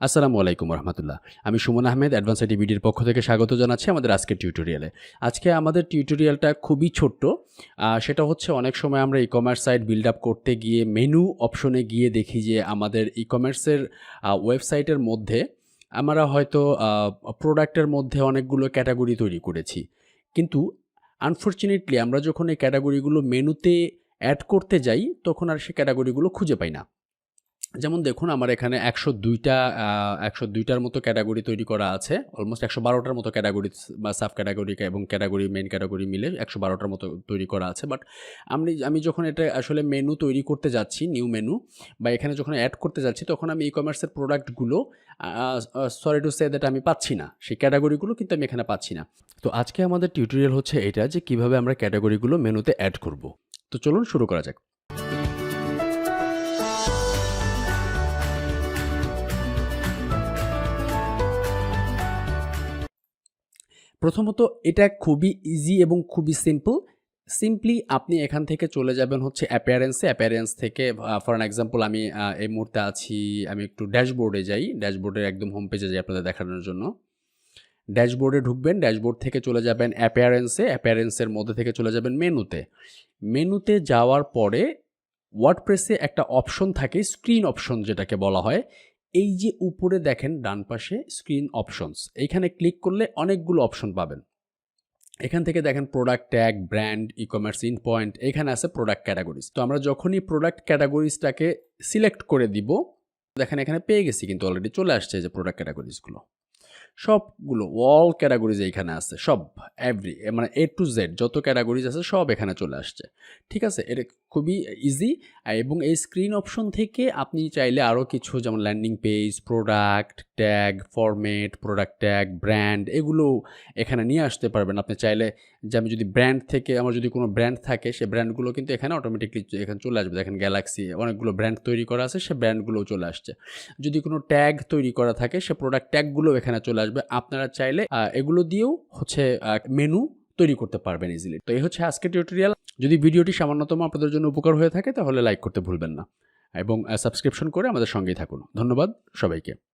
আসসালামু আলাইকুম রহমতুল্লাহ। আমি সুমন আহমেদ অ্যাডভান্স আইটি বিডির পক্ষ থেকে স্বাগত জানাচ্ছি আমাদের আজকের টিউটোরিয়ালে। আজকে আমাদের টিউটোরিয়ালটা খুবই ছোট্ট। সেটা হচ্ছে অনেক সময় আমরা ই-কমার্স সাইট বিল্ড আপ করতে গিয়ে মেনু অপশনে গিয়ে দেখি যে আমাদের ই-কমার্সের ওয়েবসাইটের মধ্যে আমরা হয়তো প্রোডাক্টের মধ্যে অনেকগুলো ক্যাটাগরি তৈরি করেছি। কিন্তু আনফরচুনেটলি আমরা যখন এই ক্যাটাগরিগুলো মেনুতে অ্যাড করতে যাই তখন আর সেই ক্যাটাগরিগুলো খুঁজে পাই না। যেমন দেখুন আমার এখানে ১০২টার মতো ক্যাটাগরি তৈরি করা আছে। অলমোস্ট ১১২টার মতো ক্যাটাগরি বা সাব ক্যাটাগরি এবং ক্যাটাগরি মেইন ক্যাটাগরি মিলে ১১২টার মতো তৈরি করা আছে। বাট আমি যখন এটা আসলে মেনু তৈরি করতে যাচ্ছি, নিউ মেনু বা এখানে যখন অ্যাড করতে যাচ্ছি তখন আমি ই-কমার্সের প্রোডাক্টগুলো সরি টু সে দ্যাট আমি পাচ্ছি না। সেই ক্যাটাগরিগুলো কিন্তু আমি এখানে পাচ্ছি না। তো আজকে আমাদের টিউটোরিয়াল হচ্ছে এটা যে কিভাবে আমরা ক্যাটাগরিগুলো মেনুতে অ্যাড করব। তো চলুন শুরু করা যাক। প্রথমত এটা খুবই ইজি এবং খুবই সিম্পলি আপনি এখান থেকে চলে যাবেন হচ্ছে অ্যাপিয়ারেন্স থেকে ফর অ্যান এক্সাম্পল আমি এই মুহূর্তে আছি, আমি একটু ড্যাশবোর্ডে যাই, ড্যাশবোর্ডের একদম হোম পেজে যাই আপনাদের দেখানোর জন্য। ড্যাশবোর্ডে ঢুকবেন, ড্যাশবোর্ড থেকে চলে যাবেন অ্যাপিয়ারেন্সের মধ্যে থেকে চলে যাবেন মেনুতে যাওয়ার পরে ওয়ার্ডপ্রেসে একটা অপশন থাকে, স্ক্রিন অপশন যেটাকে বলা হয়। এই যে উপরে দেখেন ডান পাশে স্ক্রিন অপশনস, এইখানে ক্লিক করলে অনেকগুলো অপশন পাবেন। এখান থেকে দেখেন product tag, brand, e-commerce in point, এখানে আছে প্রোডাক্ট ক্যাটাগরিজ। তো আমরা যখনই প্রোডাক্ট ক্যাটাগরিজটাকে সিলেক্ট করে দিব, দেখেন এখানে পেয়ে গেছি, কিন্তু অলরেডি চলে আসছে যে প্রোডাক্ট ক্যাটাগরিজগুলো সবগুলো অল ক্যাটাগরিজ এইখানে আছে, সব মানে A to Z যত ক্যাটাগরিজ আছে সব এখানে চলে আসছে। ঠিক আছে, এটা খুবই ইজি। এবং এই স্ক্রিন অপশন থেকে আপনি চাইলে আরও কিছু যেমন landing page, product tag, format, product tag, brand, এগুলো এখানে নিয়ে আসতে পারবেন। আপনি চাইলে যে আমি যদি ব্র্যান্ড থেকে, আমার যদি কোনো ব্র্যান্ড থাকে সে ব্র্যান্ডগুলো কিন্তু এখানে অটোমেটিকলি এখানে চলে আসবে। দেখেন গ্যালাক্সি অনেকগুলো ব্র্যান্ড তৈরি করা আছে, সে ব্র্যান্ডগুলোও চলে আসছে। যদি কোনো ট্যাগ তৈরি করা থাকে সে প্রোডাক্ট ট্যাগগুলো এখানে চলে আসবে। আপনারা চাইলে এগুলো দিয়েও হচ্ছে মেনু তৈরি করতে পারবেন ইজিলি। তো এই হচ্ছে আজকের টিউটোরিয়াল। যদি ভিডিওটি সামান্যতম আপনাদের জন্য উপকার হয়ে থাকে তাহলে লাইক করতে ভুলবেন না এবং সাবস্ক্রিপশন করে আমাদের সঙ্গেই থাকুন। ধন্যবাদ সবাইকে।